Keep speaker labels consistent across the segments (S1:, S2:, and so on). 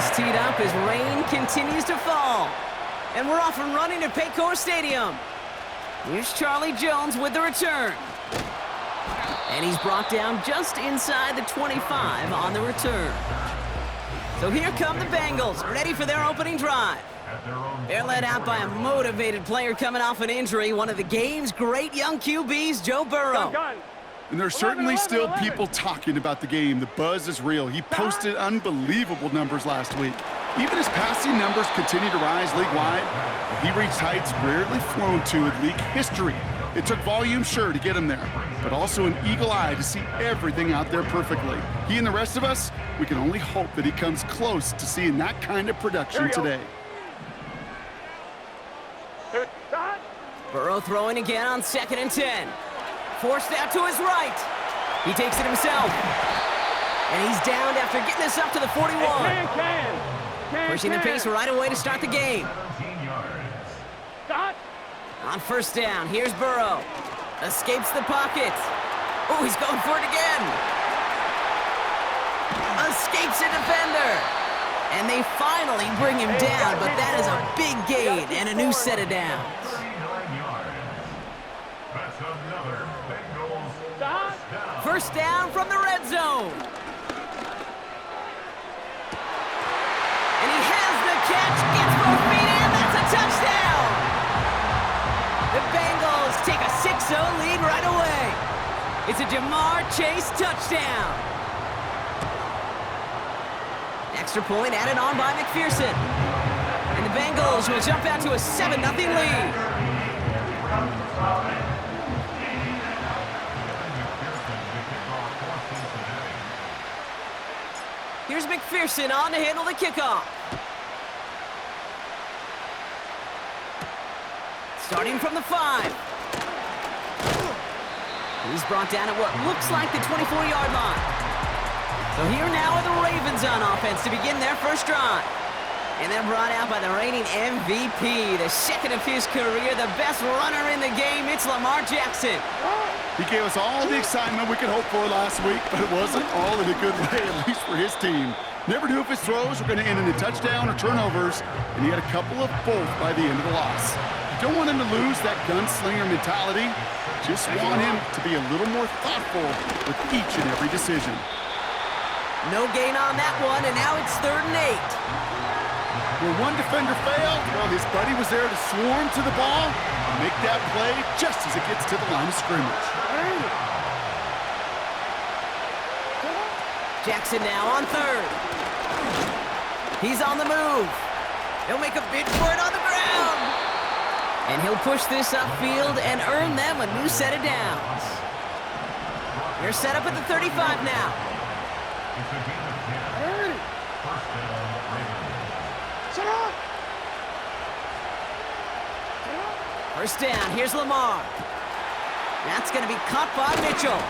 S1: Bengals teed up as rain continues to fall. And we're off and running at Paycor Stadium. Here's Charlie Jones with the return. And he's brought down just inside the 25 on the return. So here come the Bengals, ready for their opening drive. They're led out by a motivated player coming off an injury, one of the game's great young QBs, Joe Burrow.
S2: And there's certainly still people talking about the game. The buzz is real. He posted unbelievable numbers last week. Even his passing numbers continue to rise league-wide. He reached heights rarely flown to in league history. It took volume, sure, to get him there, but also an eagle eye to see everything out there perfectly. He and the rest of us, we can only hope that he comes close to seeing that kind of production today.
S1: Burrow throwing again on 2nd and 10. Forced out to his right. He takes it himself. And he's downed after getting this up to the 41. Pushing the pace right away to start the game. On 1st down, here's Burrow. Escapes the pocket. Oh, he's going for it again. Escapes a defender. And they finally bring him down, but that is a big gain and a new set of downs. First down from the red zone. And he has the catch, gets both feet in, that's a touchdown! The Bengals take a 6-0 lead right away. It's a Jamar Chase touchdown. Extra point added on by McPherson. And the Bengals will jump out to a 7-0 lead. Here's McPherson on to handle the kickoff. Starting from the 5. He's brought down at what looks like the 24-yard line. So here now are the Ravens on offense to begin their first drive. And they're brought out by the reigning MVP, the second of his career, the best runner in the game. It's Lamar Jackson.
S2: He gave us all the excitement we could hope for last week, but it wasn't all in a good way, at least for his team. Never knew if his throws were going to end in a touchdown or turnovers, and he had a couple of both by the end of the loss. You don't want him to lose that gunslinger mentality. Just want him to be a little more thoughtful with each and every decision.
S1: No gain on that one, and now it's 3rd and 8.
S2: Where one defender failed, well, his buddy was there to swarm to the ball and make that play just as it gets to the line of scrimmage.
S1: Jackson now on 3rd. He's on the move. He'll make a bid for it on the ground. And he'll push this upfield and earn them a new set of downs. They're set up at the 35 now. First down, here's Lamar. That's going to be caught by Mitchell.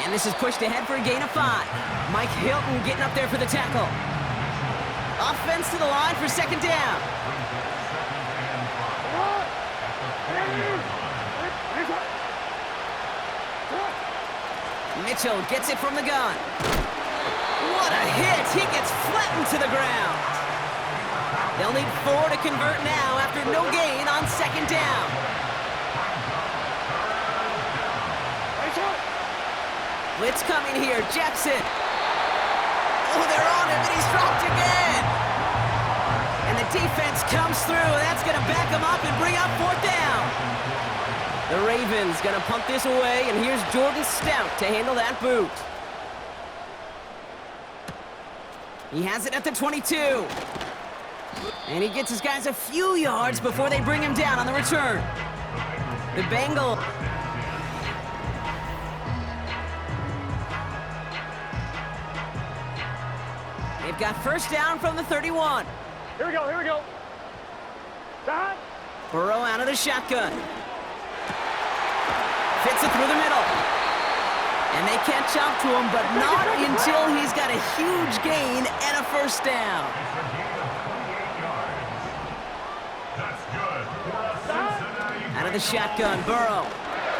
S1: And this is pushed ahead for a gain of 5. Mike Hilton getting up there for the tackle. Offense to the line for 2nd down. Mitchell gets it from the gun. What a hit! He gets flattened to the ground. They'll need 4 to convert now after no gain on 2nd down. Blitz coming here, Jackson. Oh, they're on him, and he's dropped again. And the defense comes through. That's going to back him up and bring up 4th down. The Ravens going to punt this away, and here's Jordan Stout to handle that boot. He has it at the 22. And he gets his guys a few yards before they bring him down on the return. The Bengals. They've got first down from the 31.
S3: Here we go. Stop.
S1: Burrow out of the shotgun. Fits it through the middle. And they catch up to him, but not until he's got a huge gain and a first down. Out of the shotgun, Burrow.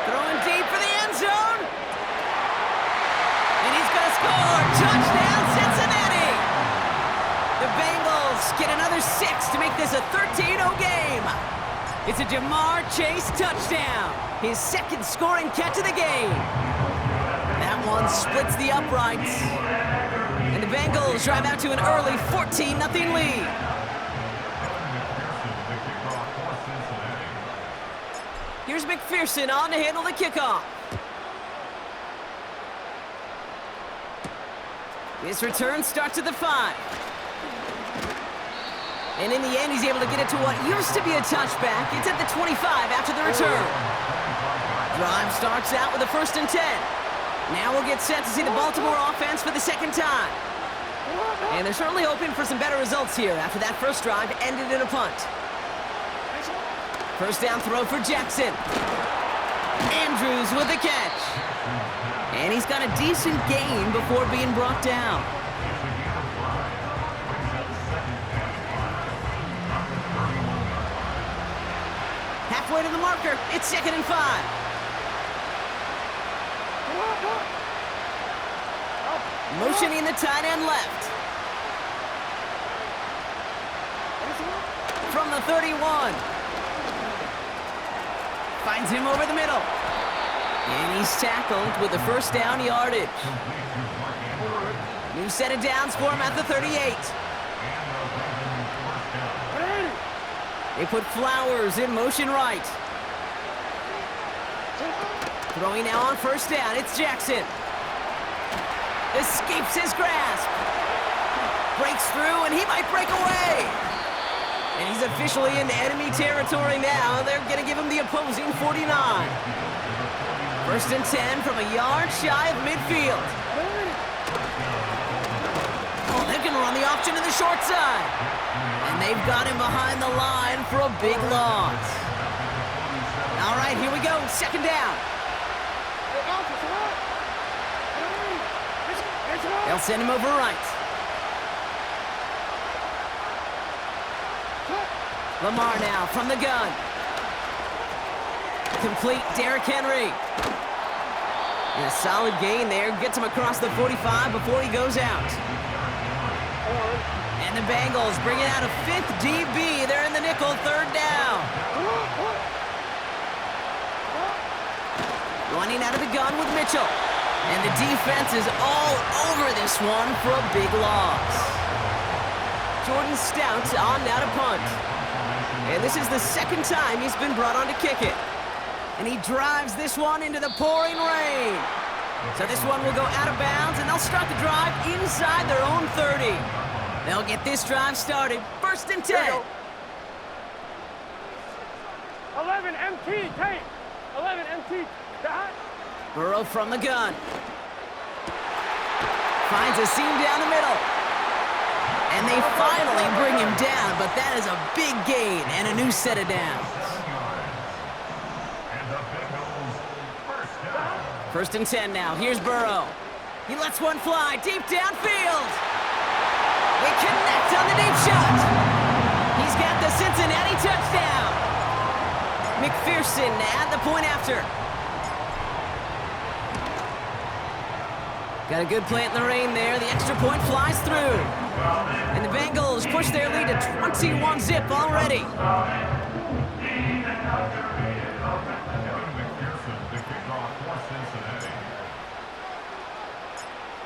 S1: Throwing deep for the end zone. And he's going to score. Touchdown, Cincinnati. The Bengals get another 6 to make this a 13-0 game. It's a Jamar Chase touchdown, his second scoring catch of the game. That one splits the uprights. And the Bengals drive out to an early 14-0 lead. Here's McPherson on to handle the kickoff. This return starts at the 5. And in the end, he's able to get it to what used to be a touchback. It's at the 25 after the return. Drive starts out with a 1st and 10. Now we'll get set to see the Baltimore offense for the second time. And they're certainly hoping for some better results here after that first drive ended in a punt. First down throw for Jackson. Andrews with the catch. And he's got a decent gain before being brought down. Halfway to the marker, it's 2nd and 5. Motioning the tight end left. From the 31. Finds him over the middle. And he's tackled with the first down yardage. New set of downs for him at the 38. They put Flowers in motion right. Throwing now on first down, it's Jackson. Escapes his grasp. Breaks through, and he might break away. And he's officially in enemy territory now. They're going to give him the opposing 49. 1st and 10 from a yard shy of midfield. Oh, they're going to run the option to the short side. And they've got him behind the line for a big loss. All right, here we go. 2nd down. They'll send him over right. Lamar now from the gun. Complete Derrick Henry. And a solid gain there. Gets him across the 45 before he goes out. And the Bengals bring it out a 5th DB. They're in the nickel, 3rd down. Running out of the gun with Mitchell. And the defense is all over this one for a big loss. Jordan Stout on now to punt. And this is the 2nd time he's been brought on to kick it. And he drives this one into the pouring rain. So this one will go out of bounds, and they'll start the drive inside their own 30. They'll get this drive started. 1st and 10.
S3: 11 MT, tape. 11 MT, dot.
S1: Burrow from the gun. Finds a seam down the middle. And they finally bring him down, but that is a big gain and a new set of downs. 1st and 10 now. Here's Burrow. He lets one fly deep downfield. They connect on the deep shot. He's got the Cincinnati touchdown. McPherson at the point after. Got a good plant in the rain there. The extra point flies through. And the Bengals push their lead to 21-zip already.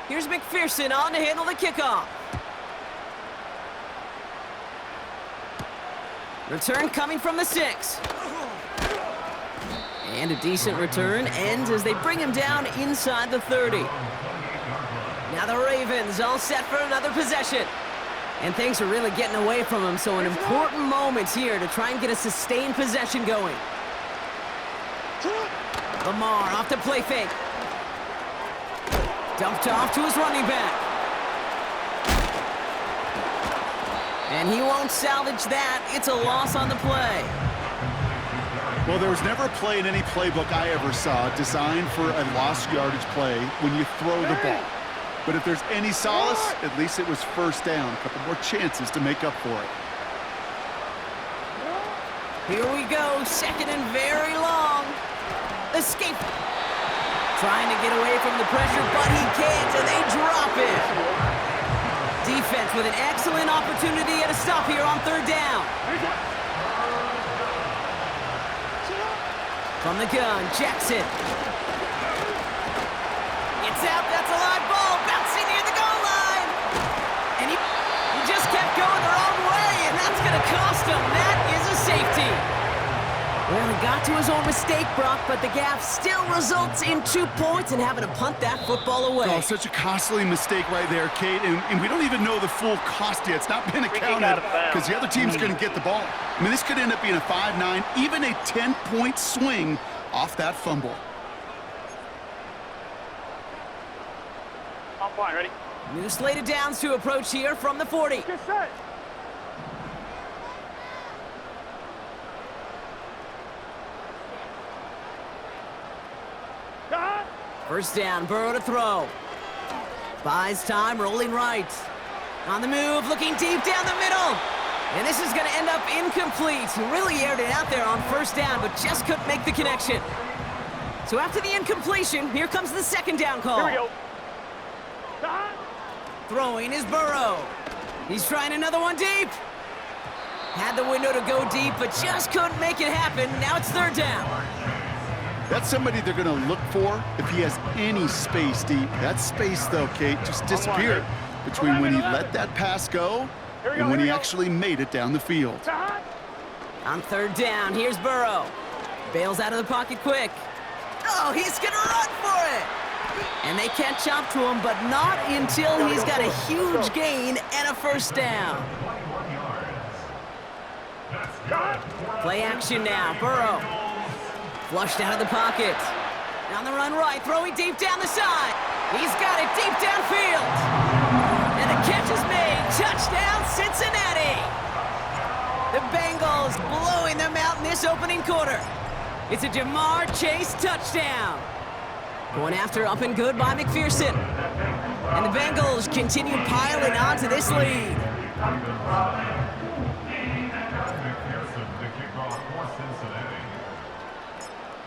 S1: Here's McPherson on to handle the kickoff. Return coming from the 6. And a decent return ends as they bring him down inside the 30. Now the Ravens all set for another possession. And things are really getting away from him, so an important moment here to try and get a sustained possession going. Lamar off the play fake. Dumped off to his running back. And he won't salvage that. It's a loss on the play.
S2: Well, there was never a play in any playbook I ever saw designed for a lost yardage play when you throw the ball. But if there's any solace, at least it was 1st down. A couple more chances to make up for it.
S1: Here we go. 2nd and very long. Escape. Trying to get away from the pressure, but he can't, and they drop it. Defense with an excellent opportunity at a stop here on third down. From the gun, Jackson. It's out, that's a live ball, bouncing near the goal line. And he just kept going the wrong way, and that's going to cost him. That is a safety. Well, he got to his own mistake, Brock, but the gap still results in 2 points and having to punt that football away.
S2: Oh, such a costly mistake right there, Kate, and we don't even know the full cost yet. It's not been accounted because the other team's going to get the ball. I mean, this could end up being a 5-9, even a 10-point swing off that fumble.
S3: On point, ready?
S1: New slate of downs to approach here from the 40.
S3: Get set.
S1: First down, Burrow to throw. Buys time, rolling right. On the move, looking deep down the middle. And this is going to end up incomplete. He really aired it out there on first down, but just couldn't make the connection. So after the incompletion, here comes the second down call.
S3: Here we go.
S1: Throwing is Burrow. He's trying another one deep. Had the window to go deep, but just couldn't make it happen. Now it's third down.
S2: That's somebody they're going to look for if he has any space deep. That space, though, Kate, just disappeared between when he let that pass go and when he actually made it down the field.
S1: On third down, here's Burrow. Bails out of the pocket quick. Oh, he's going to run for it. And they catch up to him, but not until he's got a huge gain and a first down. Play action now, Burrow. Flushed out of the pocket. On the run right, throwing deep down the side. He's got it deep downfield. And the catch is made. Touchdown, Cincinnati. The Bengals blowing them out in this opening quarter. It's a Jamar Chase touchdown. Going after up and good by McPherson. And the Bengals continue piling on to this lead.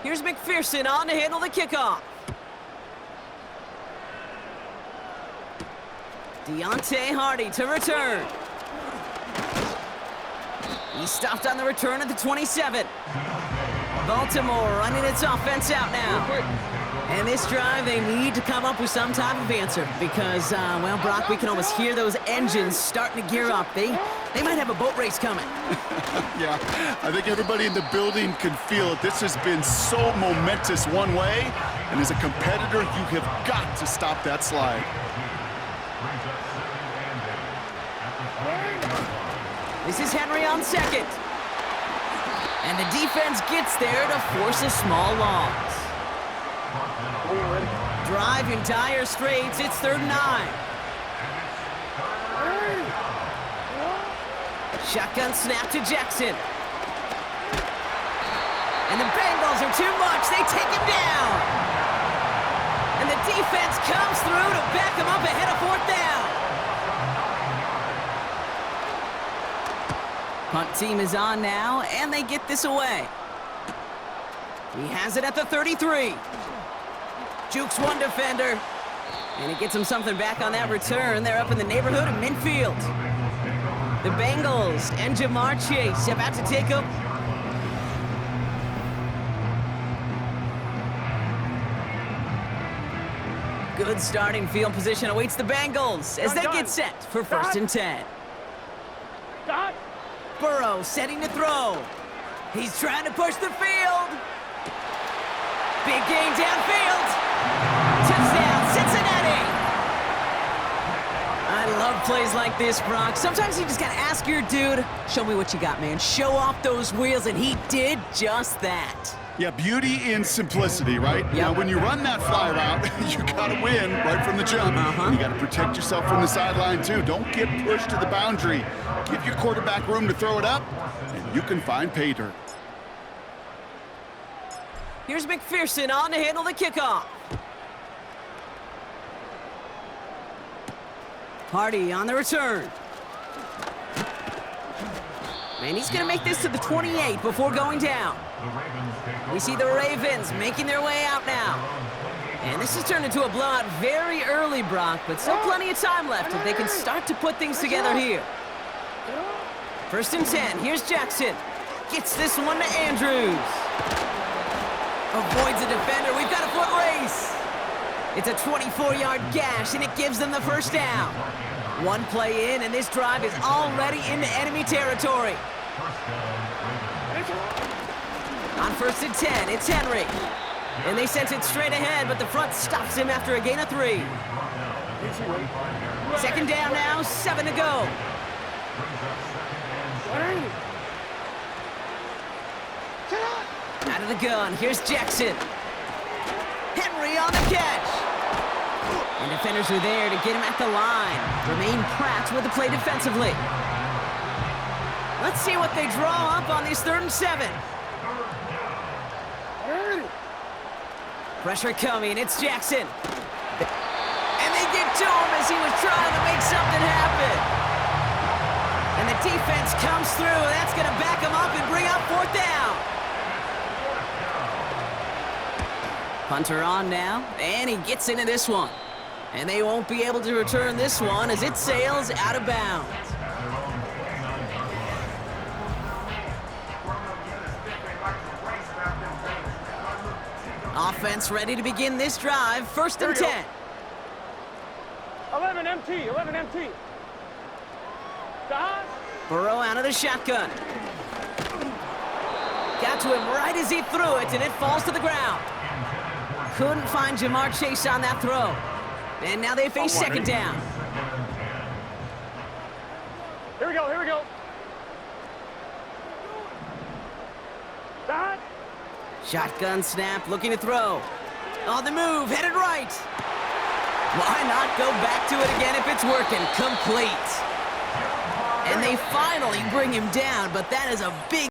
S1: Here's McPherson on to handle the kickoff. Deontay Hardy to return. He stopped on the return at the 27. Baltimore running its offense out now. And this drive, they need to come up with some type of answer because, well, Brock, we can almost hear those engines starting to gear up. They might have a boat race coming.
S2: Yeah, I think everybody in the building can feel it. This has been so momentous one way, and as a competitor, you have got to stop that slide.
S1: This is Henry on second. And the defense gets there to force a small loss. Drive in dire straits, it's 3rd and 9. Shotgun snap to Jackson. And the Bengals are too much, they take him down. And the defense comes through to back him up ahead of 4th down. Punt team is on now, and they get this away. He has it at the 33. Jukes one defender, and he gets him something back on that return. They're up in the neighborhood of midfield. The Bengals and Jamar Chase about to take up. Good starting field position awaits the Bengals as they get set for 1st and 10. Burrow setting to throw. He's trying to push the field. Big gain downfield. Touchdown, Cincinnati! I love plays like this, Brock. Sometimes you just gotta ask your dude, show me what you got, man. Show off those wheels, and he did just that.
S2: Yeah, beauty in simplicity, right?
S1: Yep.
S2: Now, when you run that fly route, you gotta win right from the jump. You gotta protect yourself from the sideline, too. Don't get pushed to the boundary. Give your quarterback room to throw it up, and you can find pay dirt.
S1: Here's McPherson on to handle the kickoff. Hardy on the return. And he's going to make this to the 28 before going down. We see the Ravens making their way out now. And this has turned into a blowout very early, Brock, but still plenty of time left if they can start to put things together here. 1st and 10. Here's Jackson. Gets this one to Andrews. Avoids a defender. We've got a foot race. It's a 24-yard gash, and it gives them the 1st down. One play in, and this drive is already into enemy territory. On 1st and 10, it's Henry. And they sent it straight ahead, but the front stops him after a gain of 3. 2nd down now, 7 to go. Out of the gun, here's Jackson. Henry on the catch. And defenders are there to get him at the line. Remain Pratt with the play defensively. Let's see what they draw up on these 3rd and 7. Pressure coming, it's Jackson. And they get to him as he was trying to make something happen. And the defense comes through, and that's going to back him up and bring up 4th down. Punter on now, and he gets into this one. And they won't be able to return this one as it sails out of bounds. Offense ready to begin this drive. 1st and 10.
S3: 11 MT, 11 MT.
S1: Burrow out of the shotgun. Got to him right as he threw it, and it falls to the ground. Couldn't find Jamar Chase on that throw. And now they face 2nd down.
S3: Here we go, here we go. Dot.
S1: Shotgun snap, looking to throw. On the move, headed right. Why not go back to it again if it's working? Complete. And they finally bring him down, but that is a big